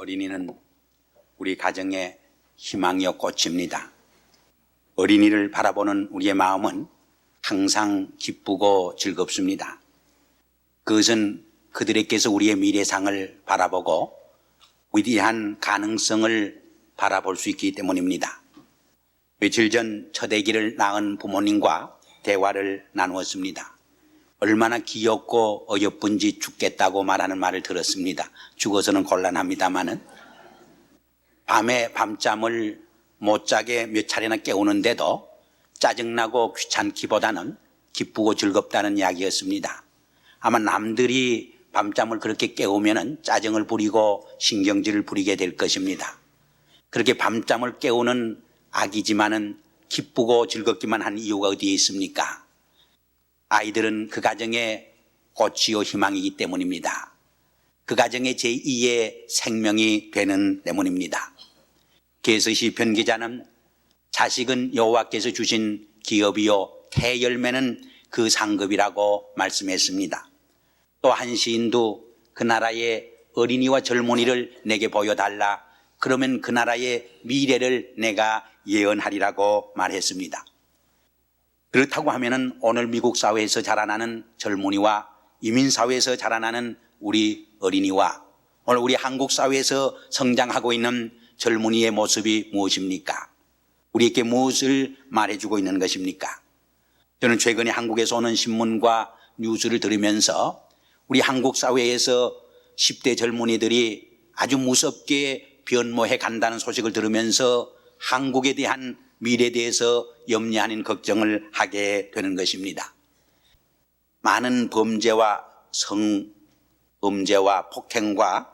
어린이는 우리 가정의 희망이요 꽃입니다. 어린이를 바라보는 우리의 마음은 항상 기쁘고 즐겁습니다. 그것은 그들에게서 우리의 미래상을 바라보고 위대한 가능성을 바라볼 수 있기 때문입니다. 며칠 전 첫 아기를 낳은 부모님과 대화를 나누었습니다. 얼마나 귀엽고 어여쁜지 죽겠다고 말하는 말을 들었습니다. 죽어서는 곤란합니다마는 밤에 밤잠을 못 자게 몇 차례나 깨우는데도 짜증나고 귀찮기보다는 기쁘고 즐겁다는 이야기였습니다. 아마 남들이 밤잠을 그렇게 깨우면 짜증을 부리고 신경질을 부리게 될 것입니다. 그렇게 밤잠을 깨우는 아기지만은 기쁘고 즐겁기만 한 이유가 어디에 있습니까? 아이들은 그 가정의 꽃이요 희망이기 때문입니다. 그 가정의 제2의 생명이 되는 때문입니다. 그래서 시편 기자는 자식은 여호와께서 주신 기업이요 태열매는 그 상급이라고 말씀했습니다. 또 한 시인도 그 나라의 어린이와 젊은이를 내게 보여달라. 그러면 그 나라의 미래를 내가 예언하리라고 말했습니다. 그렇다고 하면은 오늘 미국 사회에서 자라나는 젊은이와 이민 사회에서 자라나는 우리 어린이와 오늘 우리 한국 사회에서 성장하고 있는 젊은이의 모습이 무엇입니까? 우리에게 무엇을 말해주고 있는 것입니까? 저는 최근에 한국에서 오는 신문과 뉴스를 들으면서 우리 한국 사회에서 10대 젊은이들이 아주 무섭게 변모해 간다는 소식을 들으면서 한국에 대한 미래에 대해서 염려 아닌 걱정을 하게 되는 것입니다. 많은 범죄와 성범죄와 폭행과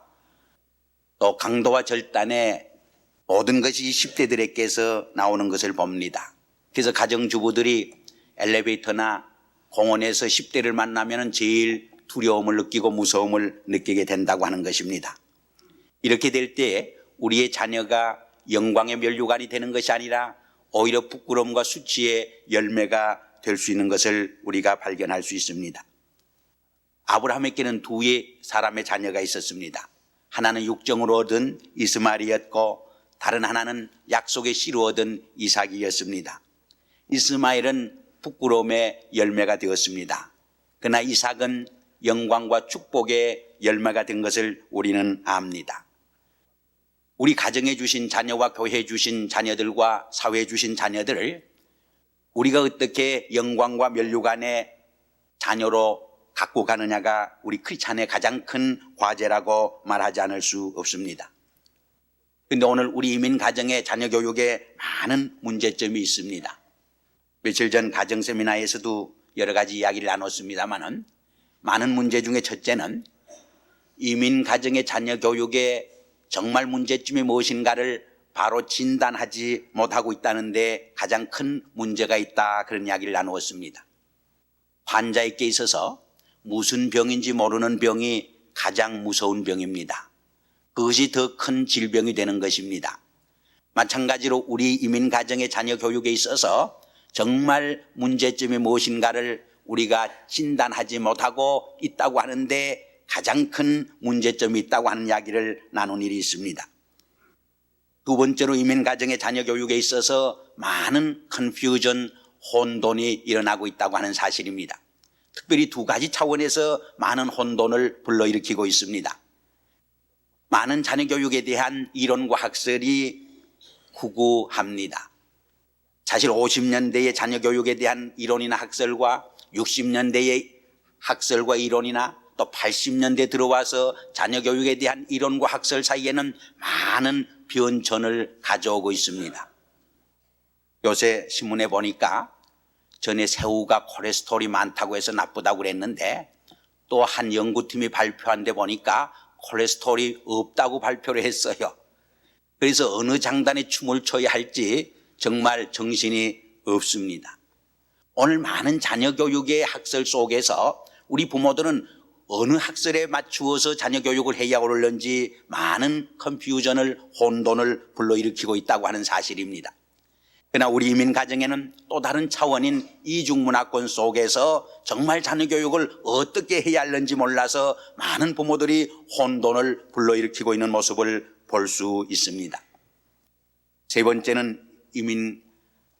또 강도와 절단의 모든 것이 10대들에게서 나오는 것을 봅니다. 그래서 가정주부들이 엘리베이터나 공원에서 10대를 만나면 제일 두려움을 느끼고 무서움을 느끼게 된다고 하는 것입니다. 이렇게 될 때 우리의 자녀가 영광의 면류관이 되는 것이 아니라 오히려 부끄러움과 수치의 열매가 될 수 있는 것을 우리가 발견할 수 있습니다. 아브라함에게는 두 사람의 자녀가 있었습니다. 하나는 육정으로 얻은 이스마엘이었고 다른 하나는 약속의 씨로 얻은 이삭이었습니다. 이스마엘은 부끄러움의 열매가 되었습니다. 그러나 이삭은 영광과 축복의 열매가 된 것을 우리는 압니다. 우리 가정에 주신 자녀와 교회에 주신 자녀들과 사회에 주신 자녀들을 우리가 어떻게 영광과 면류관의 자녀로 갖고 가느냐가 우리 크리스찬의 가장 큰 과제라고 말하지 않을 수 없습니다. 그런데 오늘 우리 이민 가정의 자녀 교육에 많은 문제점이 있습니다. 며칠 전 가정 세미나에서도 여러 가지 이야기를 나눴습니다만은 많은 문제 중에 첫째는 이민 가정의 자녀 교육에 정말 문제점이 무엇인가를 바로 진단하지 못하고 있다는데 가장 큰 문제가 있다, 그런 이야기를 나누었습니다. 환자에게 있어서 무슨 병인지 모르는 병이 가장 무서운 병입니다. 그것이 더 큰 질병이 되는 것입니다. 마찬가지로 우리 이민 가정의 자녀 교육에 있어서 정말 문제점이 무엇인가를 우리가 진단하지 못하고 있다고 하는데 가장 큰 문제점이 있다고 하는 이야기를 나눈 일이 있습니다. 두 번째로 이민 가정의 자녀 교육에 있어서 많은 컨퓨전, 혼돈이 일어나고 있다고 하는 사실입니다. 특별히 두 가지 차원에서 많은 혼돈을 불러일으키고 있습니다. 많은 자녀 교육에 대한 이론과 학설이 후구합니다. 사실 50년대의 자녀 교육에 대한 이론이나 학설과 60년대의 학설과 이론이나 또 80년대 들어와서 자녀 교육에 대한 이론과 학설 사이에는 많은 변천을 가져오고 있습니다. 요새 신문에 보니까 전에 새우가 콜레스테롤이 많다고 해서 나쁘다고 그랬는데 또 한 연구팀이 발표한 데 보니까 콜레스테롤이 없다고 발표를 했어요. 그래서 어느 장단에 춤을 춰야 할지 정말 정신이 없습니다. 오늘 많은 자녀 교육의 학설 속에서 우리 부모들은 어느 학설에 맞추어서 자녀 교육을 해야 옳을는지 많은 컨퓨전을, 혼돈을 불러일으키고 있다고 하는 사실입니다. 그러나 우리 이민 가정에는 또 다른 차원인 이중문화권 속에서 정말 자녀 교육을 어떻게 해야 하는지 몰라서 많은 부모들이 혼돈을 불러일으키고 있는 모습을 볼 수 있습니다. 세 번째는 이민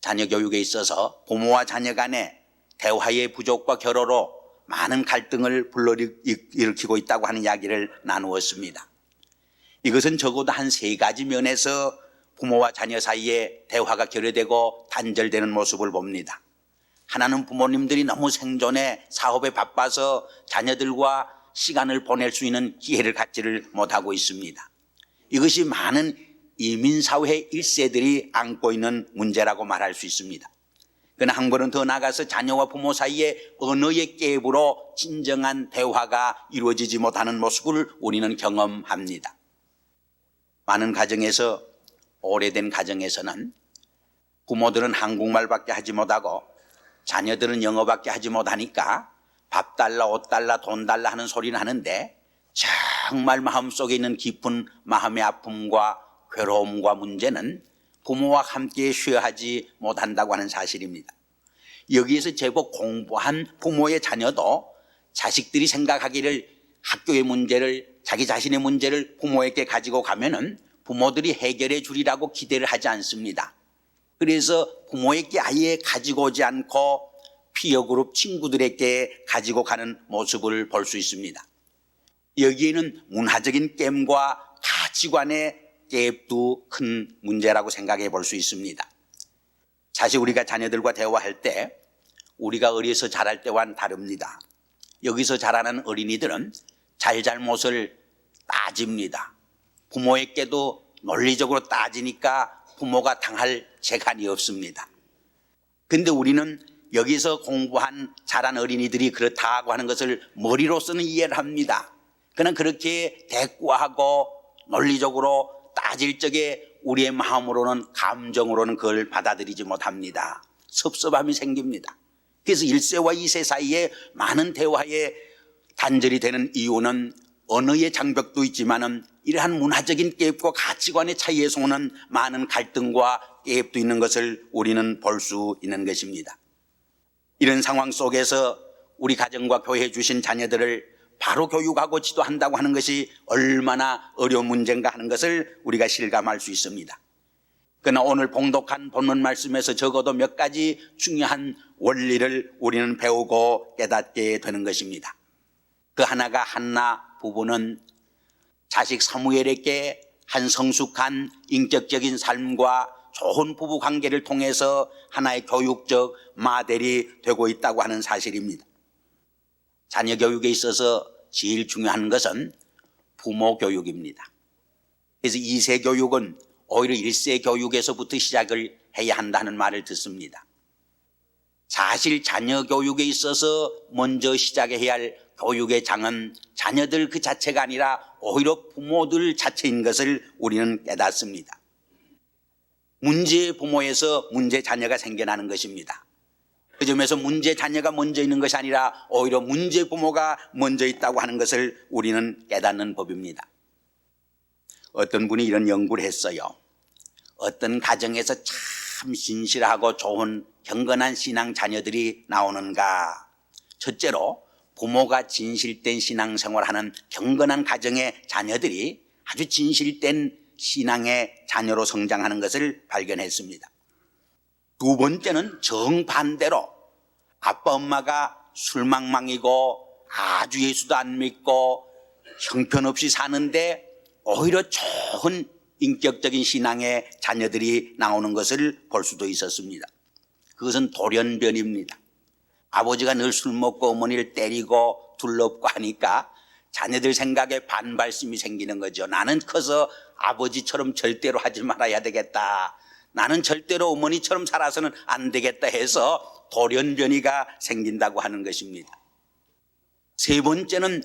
자녀 교육에 있어서 부모와 자녀 간의 대화의 부족과 결여로 많은 갈등을 불러일으키고 있다고 하는 이야기를 나누었습니다. 이것은 적어도 한 세 가지 면에서 부모와 자녀 사이에 대화가 결여되고 단절되는 모습을 봅니다. 하나는 부모님들이 너무 생존에 사업에 바빠서 자녀들과 시간을 보낼 수 있는 기회를 갖지를 못하고 있습니다. 이것이 많은 이민사회 1세들이 안고 있는 문제라고 말할 수 있습니다. 그러나 한 걸음 더 나아가서 자녀와 부모 사이에 언어의 갭으로 진정한 대화가 이루어지지 못하는 모습을 우리는 경험합니다. 많은 가정에서, 오래된 가정에서는 부모들은 한국말밖에 하지 못하고 자녀들은 영어밖에 하지 못하니까 밥 달라, 옷 달라, 돈 달라 하는 소리는 하는데 정말 마음속에 있는 깊은 마음의 아픔과 괴로움과 문제는 부모와 함께 쉐어하지 못한다고 하는 사실입니다. 여기에서 제법 공부한 부모의 자녀도 자식들이 생각하기를 학교의 문제를, 자기 자신의 문제를 부모에게 가지고 가면은 부모들이 해결해 주리라고 기대를 하지 않습니다. 그래서 부모에게 아예 가지고 오지 않고 피어그룹 친구들에게 가지고 가는 모습을 볼 수 있습니다. 여기에는 문화적인 깸과 가치관의 갭도 큰 문제라고 생각해 볼 수 있습니다. 사실 우리가 자녀들과 대화할 때 우리가 어려서 자랄 때와는 다릅니다. 여기서 자라는 어린이들은 잘잘못을 따집니다. 부모에게도 논리적으로 따지니까 부모가 당할 재간이 없습니다. 근데 우리는 여기서 공부한 자란 어린이들이 그렇다고 하는 것을 머리로서는 이해를 합니다. 그러나 그렇게 대꾸하고 논리적으로 따질 적에 우리의 마음으로는, 감정으로는 그걸 받아들이지 못합니다. 섭섭함이 생깁니다. 그래서 1세와 2세 사이에 많은 대화에 단절이 되는 이유는 언어의 장벽도 있지만은 이러한 문화적인 갭과 가치관의 차이에서 오는 많은 갈등과 갭도 있는 것을 우리는 볼 수 있는 것입니다. 이런 상황 속에서 우리 가정과 교회에 주신 자녀들을 바로 교육하고 지도한다고 하는 것이 얼마나 어려운 문제인가 하는 것을 우리가 실감할 수 있습니다. 그러나 오늘 봉독한 본문 말씀에서 적어도 몇 가지 중요한 원리를 우리는 배우고 깨닫게 되는 것입니다. 그 하나가 한나 부부는 자식 사무엘에게 한 성숙한 인격적인 삶과 좋은 부부 관계를 통해서 하나의 교육적 모델이 되고 있다고 하는 사실입니다. 자녀 교육에 있어서 제일 중요한 것은 부모 교육입니다. 그래서 2세 교육은 오히려 1세 교육에서부터 시작을 해야 한다는 말을 듣습니다. 사실 자녀 교육에 있어서 먼저 시작해야 할 교육의 장은 자녀들 그 자체가 아니라 오히려 부모들 자체인 것을 우리는 깨닫습니다. 문제 부모에서 문제 자녀가 생겨나는 것입니다. 그 점에서 문제 자녀가 먼저 있는 것이 아니라 오히려 문제 부모가 먼저 있다고 하는 것을 우리는 깨닫는 법입니다. 어떤 분이 이런 연구를 했어요. 어떤 가정에서 참 신실하고 좋은 경건한 신앙 자녀들이 나오는가. 첫째로 부모가 진실된 신앙생활하는 경건한 가정의 자녀들이 아주 진실된 신앙의 자녀로 성장하는 것을 발견했습니다. 두 번째는 정반대로 아빠 엄마가 술망망이고 아주 예수도 안 믿고 형편없이 사는데 오히려 좋은 인격적인 신앙의 자녀들이 나오는 것을 볼 수도 있었습니다. 그것은 돌연변입니다. 아버지가 늘 술 먹고 어머니를 때리고 둘러엎고 하니까 자녀들 생각에 반발심이 생기는 거죠. 나는 커서 아버지처럼 절대로 하지 말아야 되겠다. 나는 절대로 어머니처럼 살아서는 안 되겠다 해서 돌연변이가 생긴다고 하는 것입니다. 세 번째는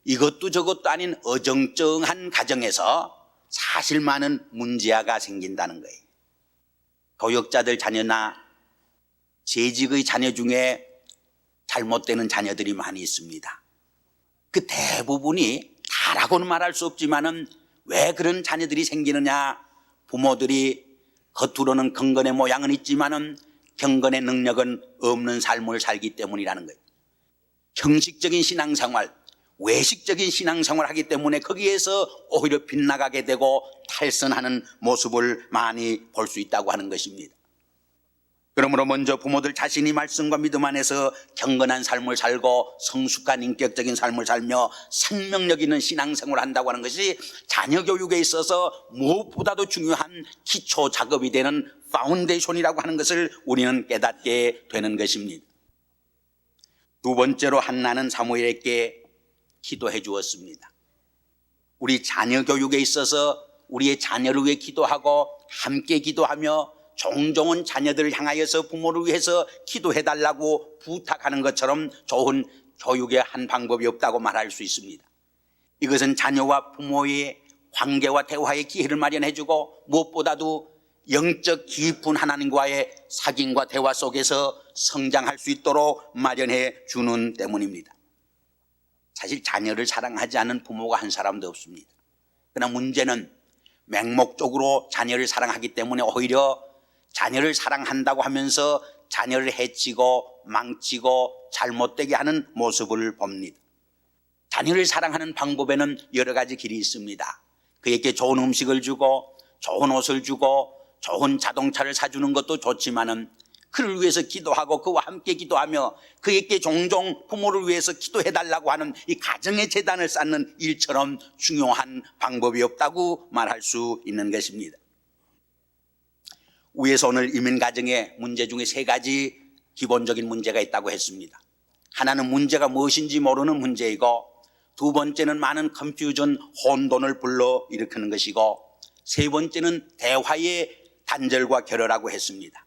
이것도 저것도 아닌 어정쩡한 가정에서 사실 많은 문제아가 생긴다는 거예요. 교역자들 자녀나 재직의 자녀 중에 잘못되는 자녀들이 많이 있습니다. 그 대부분이 다라고는 말할 수 없지만은 왜 그런 자녀들이 생기느냐? 부모들이 겉으로는 경건의 모양은 있지만은 경건의 능력은 없는 삶을 살기 때문이라는 거예요. 형식적인 신앙생활, 외식적인 신앙생활을 하기 때문에 거기에서 오히려 빗나가게 되고 탈선하는 모습을 많이 볼 수 있다고 하는 것입니다. 그러므로 먼저 부모들 자신이 말씀과 믿음 안에서 경건한 삶을 살고 성숙한 인격적인 삶을 살며 생명력 있는 신앙생활을 한다고 하는 것이 자녀 교육에 있어서 무엇보다도 중요한 기초 작업이 되는 파운데이션이라고 하는 것을 우리는 깨닫게 되는 것입니다. 두 번째로 한나는 사무엘에게 기도해 주었습니다. 우리 자녀 교육에 있어서 우리의 자녀를 위해 기도하고 함께 기도하며 종종은 자녀들을 향하여서 부모를 위해서 기도해 달라고 부탁하는 것처럼 좋은 교육의 한 방법이 없다고 말할 수 있습니다. 이것은 자녀와 부모의 관계와 대화의 기회를 마련해 주고 무엇보다도 영적 깊은 하나님과의 사귐과 대화 속에서 성장할 수 있도록 마련해 주는 때문입니다. 사실 자녀를 사랑하지 않는 부모가 한 사람도 없습니다. 그러나 문제는 맹목적으로 자녀를 사랑하기 때문에 오히려 자녀를 사랑한다고 하면서 자녀를 해치고 망치고 잘못되게 하는 모습을 봅니다. 자녀를 사랑하는 방법에는 여러 가지 길이 있습니다. 그에게 좋은 음식을 주고 좋은 옷을 주고 좋은 자동차를 사주는 것도 좋지만은 그를 위해서 기도하고 그와 함께 기도하며 그에게 종종 부모를 위해서 기도해달라고 하는 이 가정의 재단을 쌓는 일처럼 중요한 방법이 없다고 말할 수 있는 것입니다. 위에서 오늘 이민가정의 문제 중에 세 가지 기본적인 문제가 있다고 했습니다. 하나는 문제가 무엇인지 모르는 문제이고, 두 번째는 많은 컨퓨전, 혼돈을 불러일으키는 것이고, 세 번째는 대화의 단절과 결여라고 했습니다.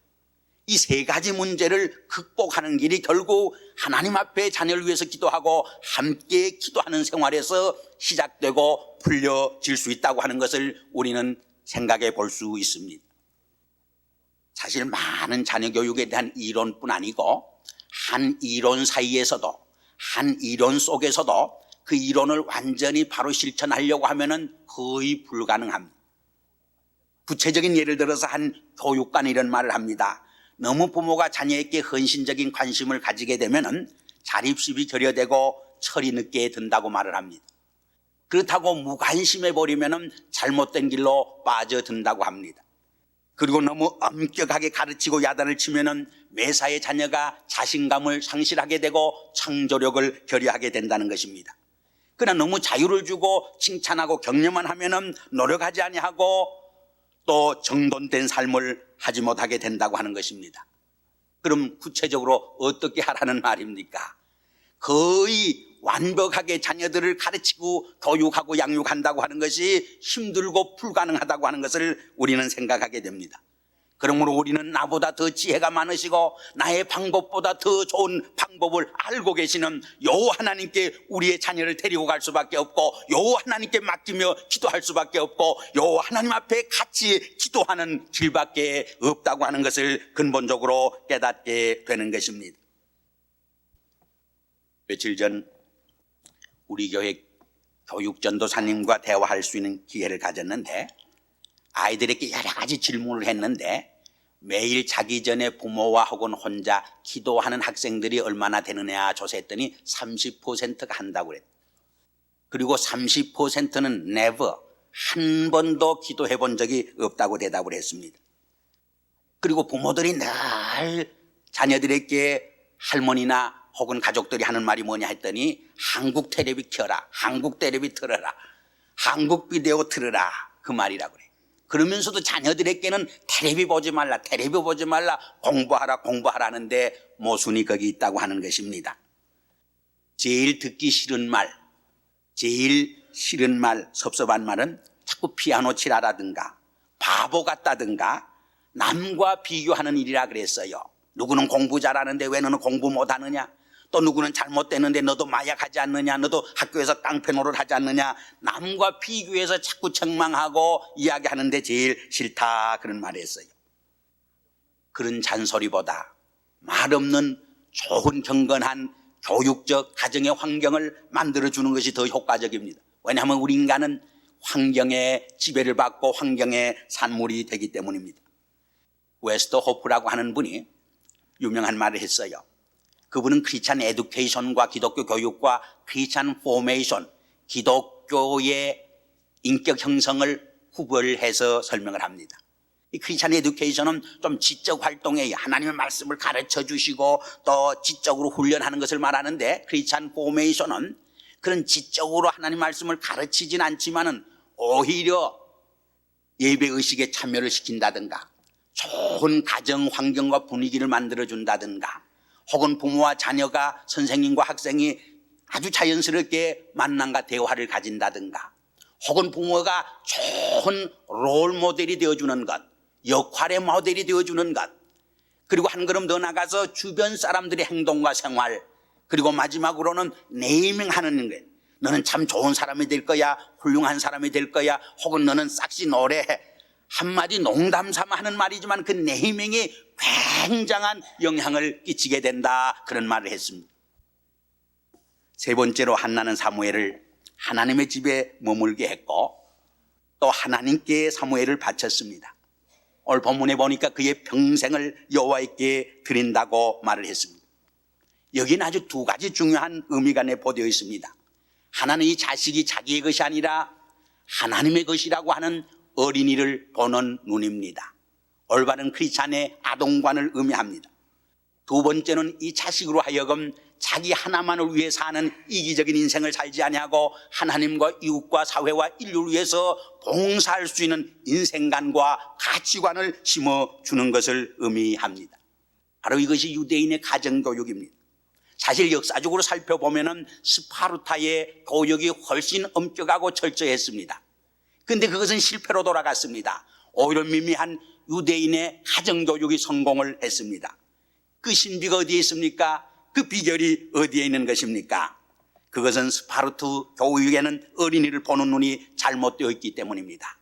이 세 가지 문제를 극복하는 길이 결국 하나님 앞에 자녀를 위해서 기도하고 함께 기도하는 생활에서 시작되고 풀려질 수 있다고 하는 것을 우리는 생각해 볼 수 있습니다. 사실 많은 자녀 교육에 대한 이론뿐 아니고 한 이론 사이에서도, 한 이론 속에서도 그 이론을 완전히 바로 실천하려고 하면은 거의 불가능합니다. 구체적인 예를 들어서 한 교육관이 이런 말을 합니다. 너무 부모가 자녀에게 헌신적인 관심을 가지게 되면은 자립심이 결여되고 철이 늦게 든다고 말을 합니다. 그렇다고 무관심해 버리면은 잘못된 길로 빠져든다고 합니다. 그리고 너무 엄격하게 가르치고 야단을 치면은 매사에 자녀가 자신감을 상실하게 되고 창조력을 결여하게 된다는 것입니다. 그러나 너무 자유를 주고 칭찬하고 격려만 하면은 노력하지 아니하고 또 정돈된 삶을 하지 못하게 된다고 하는 것입니다. 그럼 구체적으로 어떻게 하라는 말입니까? 거의 완벽하게 자녀들을 가르치고 교육하고 양육한다고 하는 것이 힘들고 불가능하다고 하는 것을 우리는 생각하게 됩니다. 그러므로 우리는 나보다 더 지혜가 많으시고 나의 방법보다 더 좋은 방법을 알고 계시는 여호와 하나님께 우리의 자녀를 데리고 갈 수밖에 없고, 여호와 하나님께 맡기며 기도할 수밖에 없고, 여호와 하나님 앞에 같이 기도하는 길밖에 없다고 하는 것을 근본적으로 깨닫게 되는 것입니다. 며칠 전 우리 교회 교육전도사님과 대화할 수 있는 기회를 가졌는데, 아이들에게 여러 가지 질문을 했는데 매일 자기 전에 부모와 혹은 혼자 기도하는 학생들이 얼마나 되느냐 조사했더니 30%가 한다고 그랬어요. 그리고 30%는 never, 한 번도 기도해 본 적이 없다고 대답을 했습니다. 그리고 부모들이 늘 자녀들에게 할머니나 혹은 가족들이 하는 말이 뭐냐 했더니 한국 텔레비 켜라, 한국 텔레비 틀어라, 한국 비디오 틀어라, 그 말이라고 그래요. 그러면서도 자녀들에게는 텔레비 보지 말라, 텔레비 보지 말라, 공부하라 하는데 모순이 거기 있다고 하는 것입니다. 제일 듣기 싫은 말, 제일 싫은 말, 섭섭한 말은 자꾸 피아노 치라라든가 바보 같다든가 남과 비교하는 일이라 그랬어요. 누구는 공부 잘하는데 왜 너는 공부 못하느냐, 또 누구는 잘못됐는데 너도 마약하지 않느냐, 너도 학교에서 깡패노릇 하지 않느냐, 남과 비교해서 자꾸 책망하고 이야기하는데 제일 싫다, 그런 말을 했어요. 그런 잔소리보다 말 없는 좋은 경건한 교육적 가정의 환경을 만들어주는 것이 더 효과적입니다. 왜냐하면 우리 인간은 환경에 지배를 받고 환경의 산물이 되기 때문입니다. 웨스터 호프라고 하는 분이 유명한 말을 했어요. 그분은 크리스찬 에듀케이션과 기독교 교육과 크리스찬 포메이션, 기독교의 인격 형성을 구별해서 설명을 합니다. 이 크리스찬 에듀케이션은 좀 지적 활동에 하나님의 말씀을 가르쳐 주시고 또 지적으로 훈련하는 것을 말하는데, 크리스찬 포메이션은 그런 지적으로 하나님 말씀을 가르치진 않지만은 오히려 예배의식에 참여를 시킨다든가 좋은 가정 환경과 분위기를 만들어준다든가, 혹은 부모와 자녀가 선생님과 학생이 아주 자연스럽게 만남과 대화를 가진다든가, 혹은 부모가 좋은 롤 모델이 되어주는 것, 역할의 모델이 되어주는 것, 그리고 한 걸음 더 나가서 주변 사람들의 행동과 생활, 그리고 마지막으로는 네이밍하는 것. 너는 참 좋은 사람이 될 거야, 훌륭한 사람이 될 거야, 혹은 너는 싹시 노래, 한마디 농담 삼아 하는 말이지만 그 네이밍이 굉장한 영향을 끼치게 된다, 그런 말을 했습니다. 세 번째로 한나는 사무엘을 하나님의 집에 머물게 했고 또 하나님께 사무엘을 바쳤습니다. 오늘 본문에 보니까 그의 평생을 여호와께 드린다고 말을 했습니다. 여기는 아주 두 가지 중요한 의미가 내포되어 있습니다. 하나는 이 자식이 자기의 것이 아니라 하나님의 것이라고 하는 어린이를 보는 눈입니다. 올바른 크리스찬의 아동관을 의미합니다. 두 번째는 이 자식으로 하여금 자기 하나만을 위해 사는 이기적인 인생을 살지 아니하고 하나님과 이웃과 사회와 인류를 위해서 봉사할 수 있는 인생관과 가치관을 심어주는 것을 의미합니다. 바로 이것이 유대인의 가정교육입니다. 사실 역사적으로 살펴보면 스파르타의 교육이 훨씬 엄격하고 철저했습니다. 그런데 그것은 실패로 돌아갔습니다. 오히려 미미한 유대인의 가정교육이 성공을 했습니다. 그 신비가 어디에 있습니까? 그 비결이 어디에 있는 것입니까? 그것은 스파르트 교육에는 어린이를 보는 눈이 잘못되어 있기 때문입니다.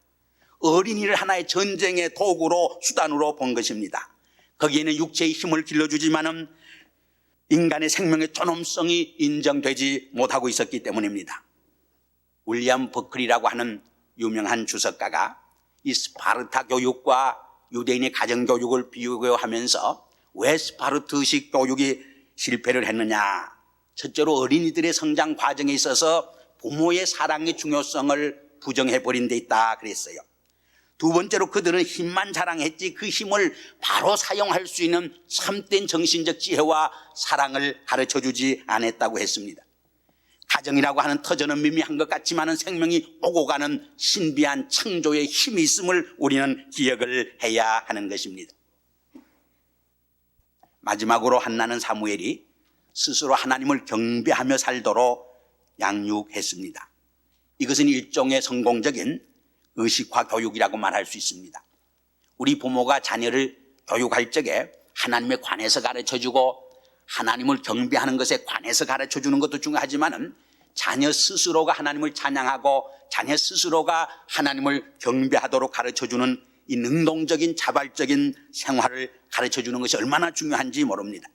어린이를 하나의 전쟁의 도구로, 수단으로 본 것입니다. 거기에는 육체의 힘을 길러주지만은 인간의 생명의 존엄성이 인정되지 못하고 있었기 때문입니다. 윌리엄 버클리라고 하는 유명한 주석가가 이 스파르타 교육과 유대인의 가정교육을 비교하면서 왜 스파르트식 교육이 실패를 했느냐, 첫째로 어린이들의 성장 과정에 있어서 부모의 사랑의 중요성을 부정해버린 데 있다 그랬어요. 두 번째로 그들은 힘만 자랑했지 그 힘을 바로 사용할 수 있는 참된 정신적 지혜와 사랑을 가르쳐주지 않았다고 했습니다. 가정이라고 하는 터전은 미미한 것 같지만 생명이 오고 가는 신비한 창조의 힘이 있음을 우리는 기억을 해야 하는 것입니다. 마지막으로 한나는 사무엘이 스스로 하나님을 경배하며 살도록 양육했습니다. 이것은 일종의 성공적인 의식화 교육이라고 말할 수 있습니다. 우리 부모가 자녀를 교육할 적에 하나님에 관해서 가르쳐주고 하나님을 경배하는 것에 관해서 가르쳐주는 것도 중요하지만 자녀 스스로가 하나님을 찬양하고 자녀 스스로가 하나님을 경배하도록 가르쳐주는 이 능동적인 자발적인 생활을 가르쳐주는 것이 얼마나 중요한지 모릅니다.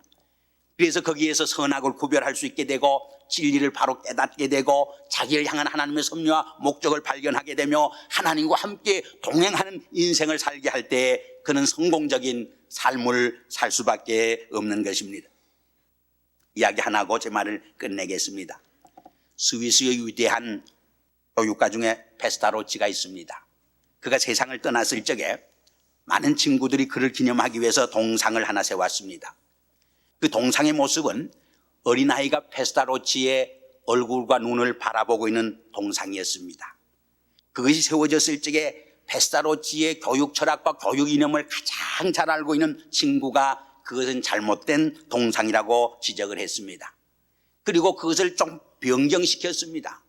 그래서 거기에서 선악을 구별할 수 있게 되고 진리를 바로 깨닫게 되고 자기를 향한 하나님의 섭리와 목적을 발견하게 되며 하나님과 함께 동행하는 인생을 살게 할 때 그는 성공적인 삶을 살 수밖에 없는 것입니다. 이야기 하나 하고 제 말을 끝내겠습니다. 스위스의 위대한 교육가 중에 페스타로치가 있습니다. 그가 세상을 떠났을 적에 많은 친구들이 그를 기념하기 위해서 동상을 하나 세웠습니다. 그 동상의 모습은 어린아이가 페스타로치의 얼굴과 눈을 바라보고 있는 동상이었습니다. 그것이 세워졌을 적에 페스타로치의 교육 철학과 교육 이념을 가장 잘 알고 있는 친구가 그것은 잘못된 동상이라고 지적을 했습니다. 그리고 그것을 좀 변경시켰습니다.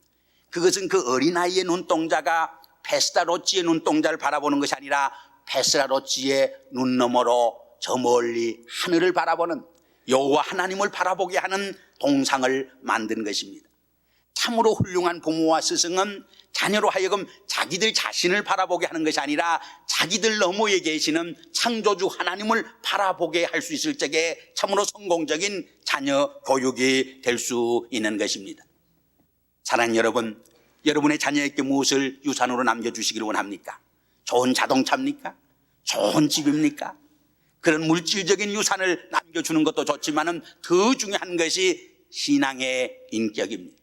그것은 그 어린아이의 눈동자가 페스타로치의 눈동자를 바라보는 것이 아니라 페스타로치의 눈 너머로 저 멀리 하늘을 바라보는 여호와 하나님을 바라보게 하는 동상을 만든 것입니다. 참으로 훌륭한 부모와 스승은 자녀로 하여금 자기들 자신을 바라보게 하는 것이 아니라 자기들 너머에 계시는 창조주 하나님을 바라보게 할 수 있을 적에 참으로 성공적인 자녀 교육이 될 수 있는 것입니다. 사랑하는 여러분, 여러분의 자녀에게 무엇을 유산으로 남겨주시기를 원합니까? 좋은 자동차입니까? 좋은 집입니까? 그런 물질적인 유산을 남겨주는 것도 좋지만은 더 중요한 것이 신앙의 인격입니다.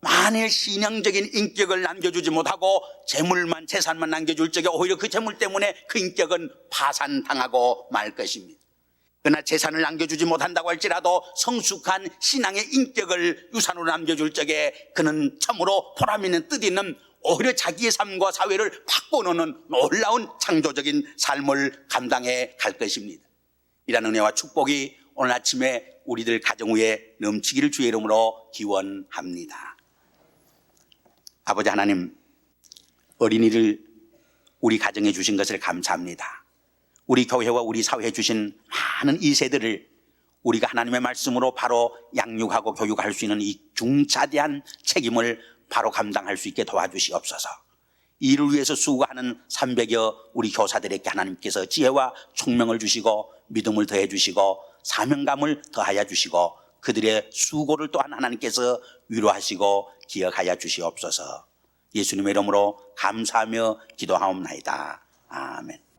만일 신앙적인 인격을 남겨주지 못하고 재물만 재산만 남겨줄 적에 오히려 그 재물 때문에 그 인격은 파산당하고 말 것입니다. 그러나 재산을 남겨주지 못한다고 할지라도 성숙한 신앙의 인격을 유산으로 남겨줄 적에 그는 참으로 보람 있는 뜻 있는 오히려 자기의 삶과 사회를 바꿔놓는 놀라운 창조적인 삶을 감당해 갈 것입니다. 이런 은혜와 축복이 오늘 아침에 우리들 가정 위에 넘치기를 주의 이름으로 기원합니다. 아버지 하나님, 어린이를 우리 가정에 주신 것을 감사합니다. 우리 교회와 우리 사회에 주신 많은 이 세대를 우리가 하나님의 말씀으로 바로 양육하고 교육할 수 있는 이 중차대한 책임을 바로 감당할 수 있게 도와주시옵소서. 이를 위해서 수고하는 300여 우리 교사들에게 하나님께서 지혜와 총명을 주시고 믿음을 더해 주시고 사명감을 더하여 주시고 그들의 수고를 또한 하나님께서 위로하시고 기억하여 주시옵소서. 예수님의 이름으로 감사하며 기도하옵나이다. 아멘.